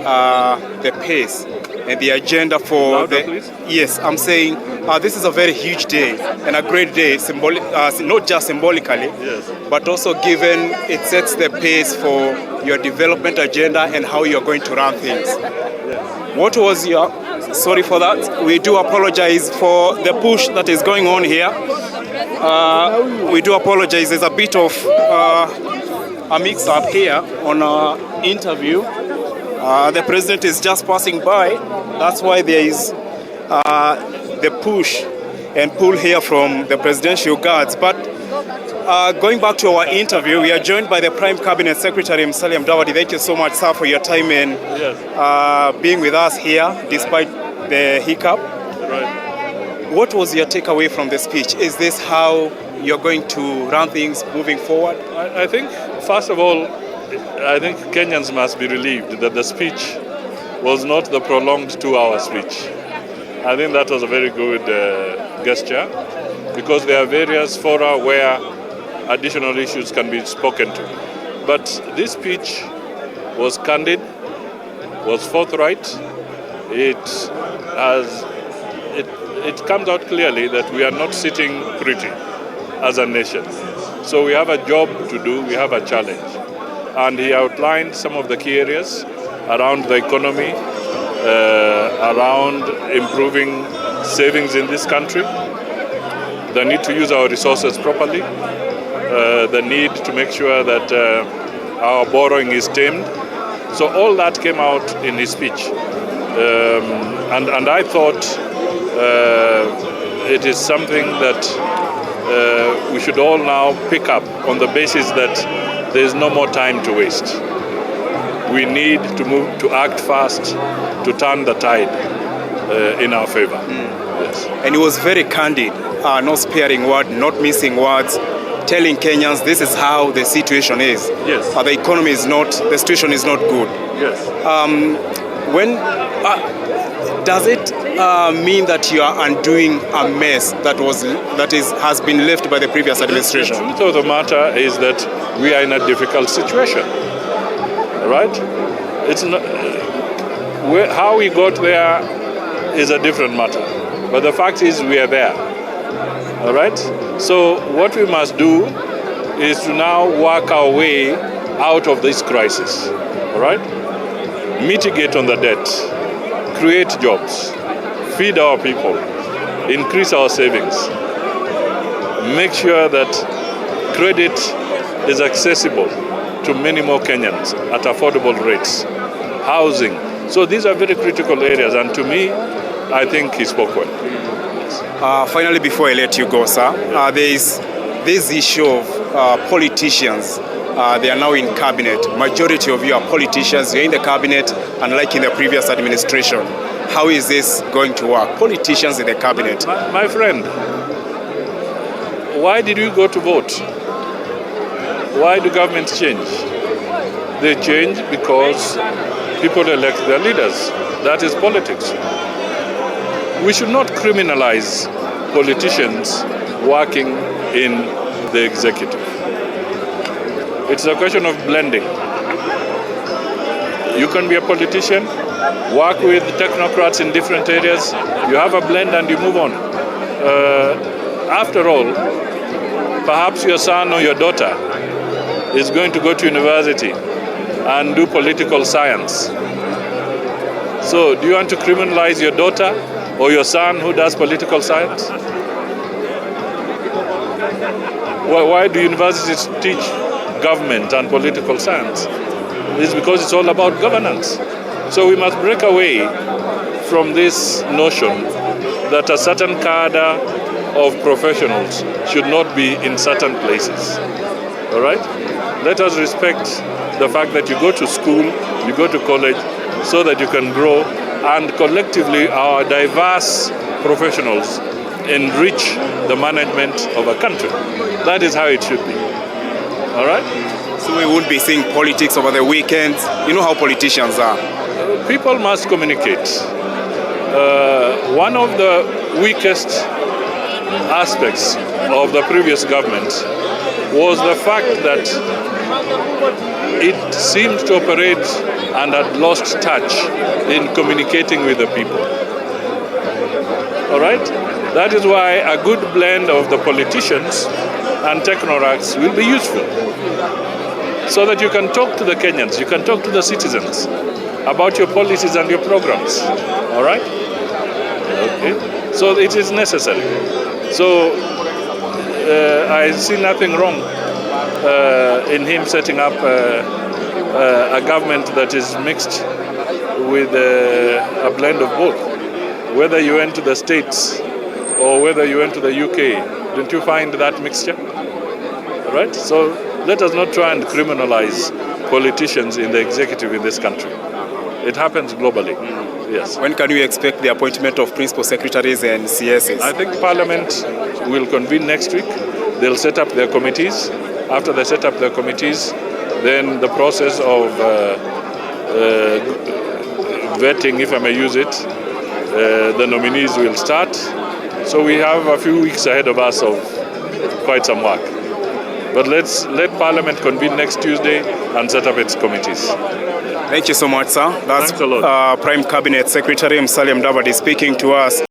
the pace and the agenda for please. Yes, I'm saying this is a very huge day and a great day, not just symbolically, Yes. but also given it sets the pace for your development agenda and how you're going to run things. Yes. What was your... Sorry for that. We do apologize for the push that is going on here. We do apologize. There's a bit of a mix-up here on our interview. The president is just passing by. That's why there is the push and pull here from the presidential guards. But going back to our interview, we are joined by the Prime Cabinet Secretary, Musalia Mudavadi. Thank you so much, sir, for your time and being with us here, despite the hiccup. Right. What was your takeaway from the speech? Is this how you're going to run things moving forward? I think, first of all, I think Kenyans must be relieved that the speech was not the prolonged 2-hour speech. I think that was a very good gesture, because there are various fora where additional issues can be spoken to. But this speech was candid, was forthright. It comes out clearly that we are not sitting pretty as a nation. So we have a job to do, we have a challenge. And he outlined some of the key areas around the economy, around improving savings in this country, the need to use our resources properly, the need to make sure that our borrowing is tamed. So all that came out in his speech. And I thought it is something that we should all now pick up on the basis that there is no more time to waste. We need to move to act fast to turn the tide in our favor. Yes. And he was very candid, not sparing word, not missing words, telling Kenyans this is how the situation is. Yes. The economy is not, the situation is not good. Yes. Does it mean that you are undoing a mess that has been left by the previous administration? The truth of the matter is that we are in a difficult situation, right? It's not, how we got there is a different matter, but the fact is we are there, all right? So what we must do is to now work our way out of this crisis, all right? Mitigate on the debt, create jobs, feed our people, increase our savings, make sure that credit is accessible to many more Kenyans at affordable rates, housing. So these are very critical areas, and to me, I think he spoke well. Finally, before I let you go, sir, there is this issue of politicians. They are now in cabinet. Majority of you are politicians. You're in the cabinet, unlike in the previous administration. How is this going to work? Politicians in the cabinet. My friend, why did you go to vote? Why do governments change? They change because people elect their leaders. That is politics. We should not criminalize politicians working in the executive. It's a question of blending. You can be a politician, work with technocrats in different areas, you have a blend and you move on. After all, perhaps your son or your daughter is going to go to university and do political science. So do you want to criminalize your daughter or your son who does political science? Why do universities teach government and political science? It's because it's all about governance. So we must break away from this notion that a certain cadre of professionals should not be in certain places. All right? Let us respect the fact that you go to school, you go to college, so that you can grow, and collectively our diverse professionals enrich the management of a country. That is how it should be. All right? So we won't be seeing politics over the weekends. You know how politicians are. People must communicate. One of the weakest aspects of the previous government was the fact that it seemed to operate and had lost touch in communicating with the people. All right? That is why a good blend of the politicians and technocrats will be useful, so that you can talk to the Kenyans, you can talk to the citizens about your policies and your programs. All right? Okay. So it is necessary. So I see nothing wrong in him setting up a government that is mixed with a blend of both. Whether you went to the States or whether you went to the UK, didn't you find that mixture? Right? So let us not try and criminalize politicians in the executive in this country. It happens globally. Yes. When can we expect the appointment of principal secretaries and CSs? I think Parliament will convene next week. They'll set up their committees. After they set up their committees, then the process of vetting, if I may use it, the nominees will start. So we have a few weeks ahead of us of quite some work. But let Parliament convene next Tuesday and set up its committees. Thank you so much, sir. That's Thanks a lot. Prime Cabinet Secretary Musalia Mudavadi speaking to us.